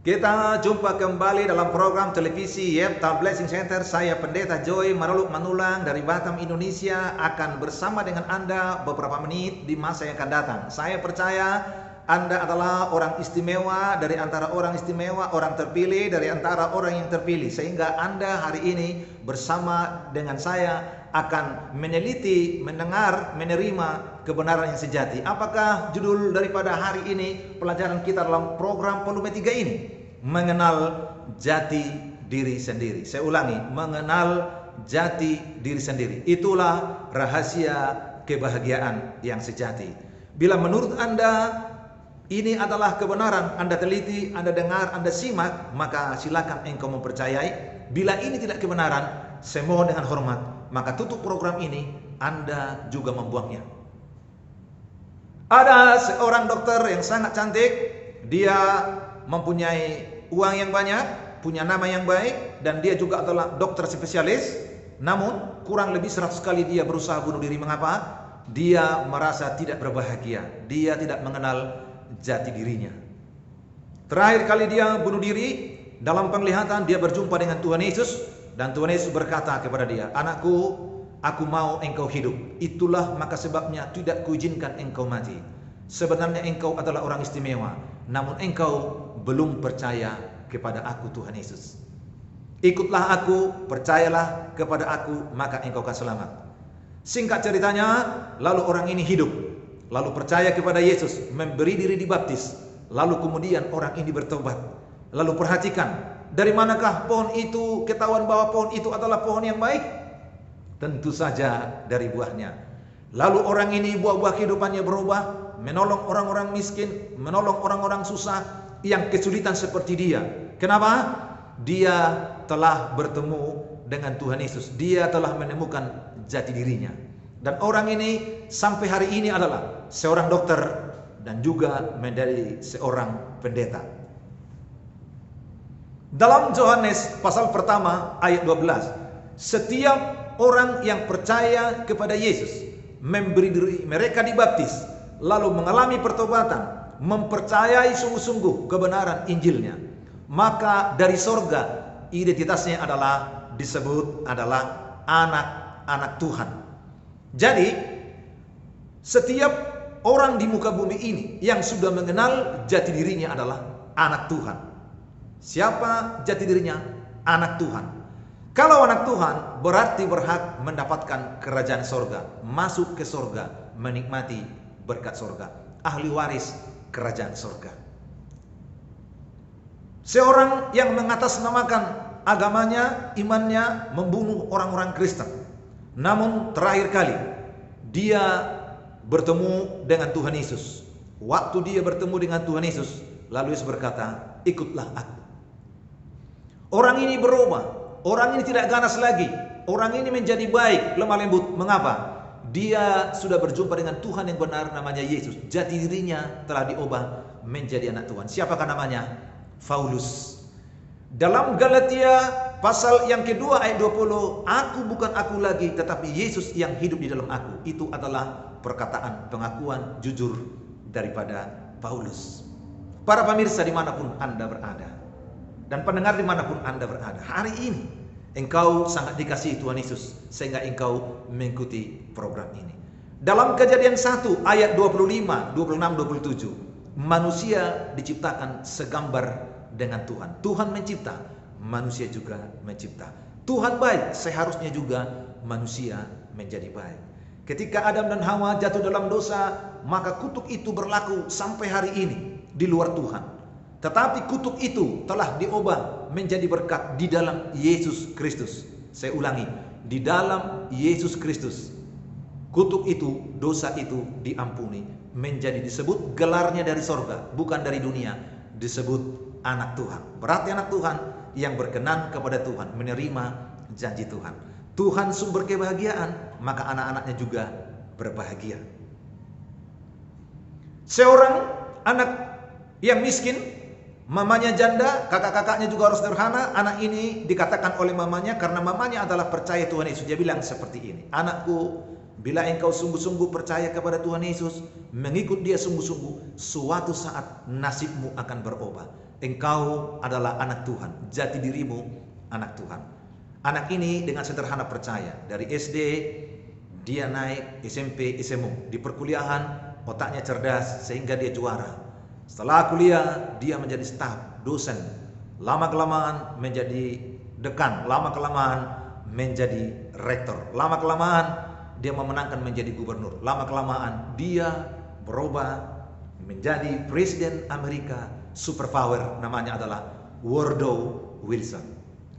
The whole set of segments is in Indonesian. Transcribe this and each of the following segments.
Kita jumpa kembali dalam program televisi Yepta Blessing Center. Saya Pendeta Joy Maroluk Manulang dari Batam, Indonesia, akan bersama dengan Anda beberapa menit di masa yang akan datang. Saya percaya Anda adalah orang istimewa dari antara orang istimewa, orang terpilih dari antara orang yang terpilih. Sehingga Anda hari ini bersama dengan saya akan meneliti, mendengar, menerima kebenaran yang sejati. Apakah judul daripada hari ini pelajaran kita dalam program volume 3 ini? Mengenal jati diri sendiri. Saya ulangi, mengenal jati diri sendiri. Itulah rahasia kebahagiaan yang sejati. Bila menurut Anda ini adalah kebenaran, Anda teliti, Anda dengar, Anda simak, maka silakan engkau mempercayai. Bila ini tidak kebenaran, saya mohon dengan hormat, maka tutup program ini, Anda juga membuangnya. Ada seorang dokter yang sangat cantik, dia mempunyai uang yang banyak, punya nama yang baik, dan dia juga adalah dokter spesialis. Namun kurang lebih 100 kali dia berusaha bunuh diri. Mengapa? Dia merasa tidak berbahagia, dia tidak mengenal jati dirinya. Terakhir kali dia bunuh diri, dalam penglihatan dia berjumpa dengan Tuhan Yesus, dan Tuhan Yesus berkata kepada dia, "Anakku, aku mau engkau hidup. Itulah maka sebabnya tidak kuizinkan engkau mati. Sebenarnya engkau adalah orang istimewa, namun engkau belum percaya kepada aku, Tuhan Yesus. Ikutlah aku, percayalah kepada aku, maka engkau akan selamat." Singkat ceritanya, lalu orang ini hidup, lalu percaya kepada Yesus, memberi diri dibaptis, lalu kemudian orang ini bertobat. Lalu perhatikan, dari manakah pohon itu ketahuan bahwa pohon itu adalah pohon yang baik? Tentu saja dari buahnya. Lalu orang ini buah-buah kehidupannya berubah, menolong orang-orang miskin, menolong orang-orang susah yang kesulitan seperti dia. Kenapa? Dia telah bertemu dengan Tuhan Yesus. Dia telah menemukan jati dirinya. Dan orang ini sampai hari ini adalah seorang dokter dan juga menjadi seorang pendeta. Dalam Yohanes pasal pertama ayat 12, setiap orang yang percaya kepada Yesus, memberi diri mereka dibaptis, lalu mengalami pertobatan, mempercayai sungguh-sungguh kebenaran Injilnya, maka dari sorga identitasnya adalah disebut adalah anak-anak Tuhan. Jadi setiap orang di muka bumi ini yang sudah mengenal jati dirinya adalah anak Tuhan. Siapa jati dirinya? Anak Tuhan. Kalau anak Tuhan berarti berhak mendapatkan kerajaan sorga, masuk ke sorga, menikmati berkat sorga, ahli waris kerajaan sorga. Seorang yang mengatasnamakan agamanya, imannya, membunuh orang-orang Kristen, namun terakhir kali dia bertemu dengan Tuhan Yesus. Waktu dia bertemu dengan Tuhan Yesus, lalu Yesus berkata, "Ikutlah aku." Orang ini berubah, orang ini tidak ganas lagi, orang ini menjadi baik, lemah lembut. Mengapa? Dia sudah berjumpa dengan Tuhan yang benar, namanya Yesus. Jati dirinya telah diubah menjadi anak Tuhan. Siapakah namanya? Paulus. Dalam Galatia pasal yang kedua ayat 20, "Aku bukan aku lagi, tetapi Yesus yang hidup di dalam aku." Itu adalah perkataan pengakuan jujur daripada Paulus. Para pemirsa dimanapun Anda berada, dan pendengar dimanapun Anda berada, hari ini engkau sangat dikasihi Tuhan Yesus sehingga engkau mengikuti program ini. Dalam Kejadian 1 ayat 25, 26, 27, manusia diciptakan segambar dengan Tuhan. Tuhan mencipta, manusia juga mencipta. Tuhan baik, seharusnya juga manusia menjadi baik. Ketika Adam dan Hawa jatuh dalam dosa, maka kutuk itu berlaku sampai hari ini di luar Tuhan. Tetapi kutuk itu telah diubah menjadi berkat di dalam Yesus Kristus. Saya ulangi, di dalam Yesus Kristus. Kutuk itu, dosa itu diampuni, menjadi disebut gelarnya dari sorga, bukan dari dunia, disebut anak Tuhan. Berarti anak Tuhan yang berkenan kepada Tuhan, menerima janji Tuhan. Tuhan sumber kebahagiaan, maka anak-anaknya juga berbahagia. Seorang anak yang miskin, mamanya janda, kakak-kakaknya juga harus sederhana. Anak ini dikatakan oleh mamanya, karena mamanya adalah percaya Tuhan Yesus, dia bilang seperti ini, "Anakku, Bila engkau sungguh-sungguh percaya kepada Tuhan Yesus, mengikut Dia sungguh-sungguh, suatu saat nasibmu akan berubah. Engkau adalah anak Tuhan, jati dirimu anak Tuhan. Anak ini dengan sederhana percaya, dari SD dia naik SMP, SMA, di perkuliahan otaknya cerdas sehingga dia juara. Setelah kuliah dia menjadi staf, dosen, lama-kelamaan menjadi dekan, lama-kelamaan menjadi rektor, lama-kelamaan dia memenangkan menjadi gubernur, lama-kelamaan dia berubah menjadi presiden Amerika superpower, namanya adalah Woodrow Wilson.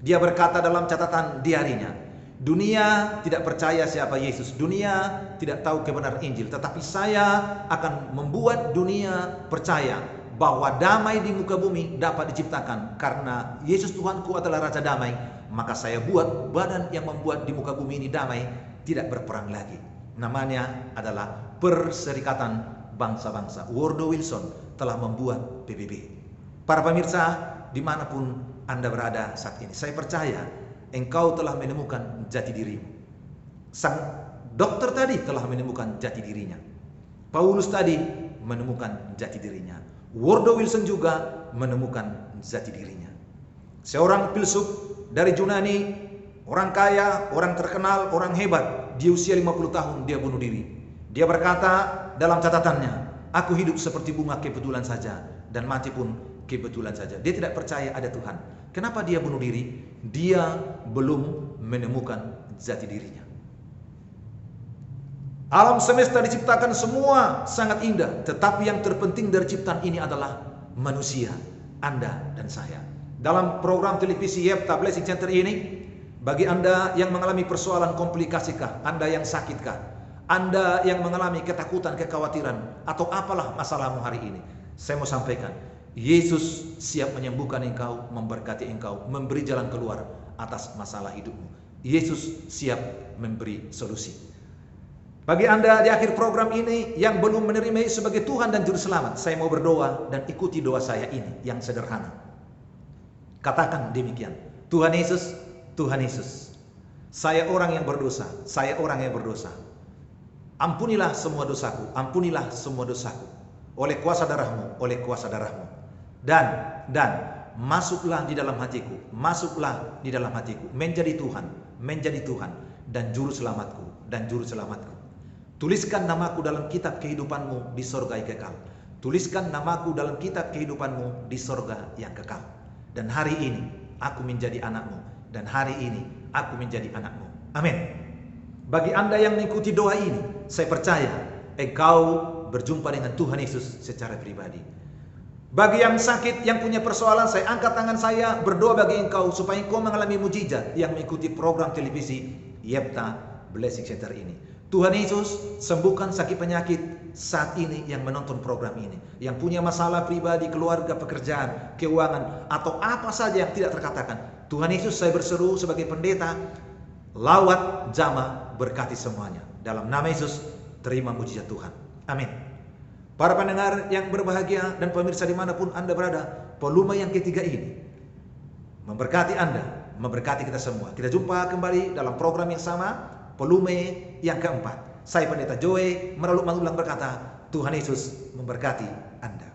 Dia berkata dalam catatan diarinya, dunia tidak percaya siapa Yesus, dunia tidak tahu kebenaran Injil, tetapi saya akan membuat dunia percaya bahwa damai di muka bumi dapat diciptakan karena Yesus Tuhanku adalah Raja Damai. Maka saya buat badan yang membuat di muka bumi ini damai, tidak berperang lagi. Namanya adalah Perserikatan Bangsa-Bangsa. Woodrow Wilson telah membuat PBB. Para pemirsa, dimanapun Anda berada saat ini, saya percaya engkau telah menemukan jati dirimu. Sang dokter tadi telah menemukan jati dirinya. Paulus tadi menemukan jati dirinya. Woodrow Wilson juga menemukan jati dirinya. Seorang filsuf dari Yunani, orang kaya, orang terkenal, orang hebat, di usia 50 tahun dia bunuh diri. Dia berkata dalam catatannya, aku hidup seperti bunga kebetulan saja dan mati pun kebetulan saja. Dia tidak percaya ada Tuhan. Kenapa dia bunuh diri? Dia belum menemukan jati dirinya. Alam semesta diciptakan semua sangat indah, tetapi yang terpenting dari ciptaan ini adalah manusia, Anda dan saya. Dalam program televisi Yepta Blessing Center ini, bagi Anda yang mengalami persoalan komplikasikah, Anda yang sakitkah, Anda yang mengalami ketakutan, kekhawatiran, atau apalah masalahmu hari ini, saya mau sampaikan, Yesus siap menyembuhkan engkau, memberkati engkau, memberi jalan keluar atas masalah hidupmu. Yesus siap memberi solusi. Bagi Anda di akhir program ini yang belum menerima Yesus sebagai Tuhan dan Juru Selamat, saya mau berdoa dan ikuti doa saya ini yang sederhana. Katakan demikian, Tuhan Yesus, Tuhan Yesus, saya orang yang berdosa, saya orang yang berdosa. Ampunilah semua dosaku, ampunilah semua dosaku, oleh kuasa darah-Mu, oleh kuasa darah-Mu. Dan masuklah di dalam hatiku, masuklah di dalam hatiku, menjadi Tuhan dan Juru Selamatku, dan Juru Selamatku. Tuliskan namaku dalam kitab kehidupan-Mu di sorga yang kekal. Tuliskan namaku dalam kitab kehidupan-Mu di sorga yang kekal. Dan hari ini aku menjadi anak-Mu, dan hari ini aku menjadi anak-Mu. Amin. Bagi Anda yang mengikuti doa ini, saya percaya engkau berjumpa dengan Tuhan Yesus secara pribadi. Bagi yang sakit, yang punya persoalan, saya angkat tangan saya berdoa bagi engkau supaya engkau mengalami mujizat yang mengikuti program televisi Yepta Blessing Center ini. Tuhan Yesus sembuhkan sakit penyakit saat ini yang menonton program ini, yang punya masalah pribadi, keluarga, pekerjaan, keuangan, atau apa saja yang tidak terkatakan. Tuhan Yesus, saya berseru sebagai pendeta, lawat, jamah, berkati semuanya. Dalam nama Yesus, terima mujizat Tuhan. Amin. Para pendengar yang berbahagia dan pemirsa dimanapun Anda berada, volume yang ketiga ini memberkati Anda, memberkati kita semua. Kita jumpa kembali dalam program yang sama, volume yang keempat. Saya Pendeta Joe Meraluk Mangulang berkata, Tuhan Yesus memberkati Anda.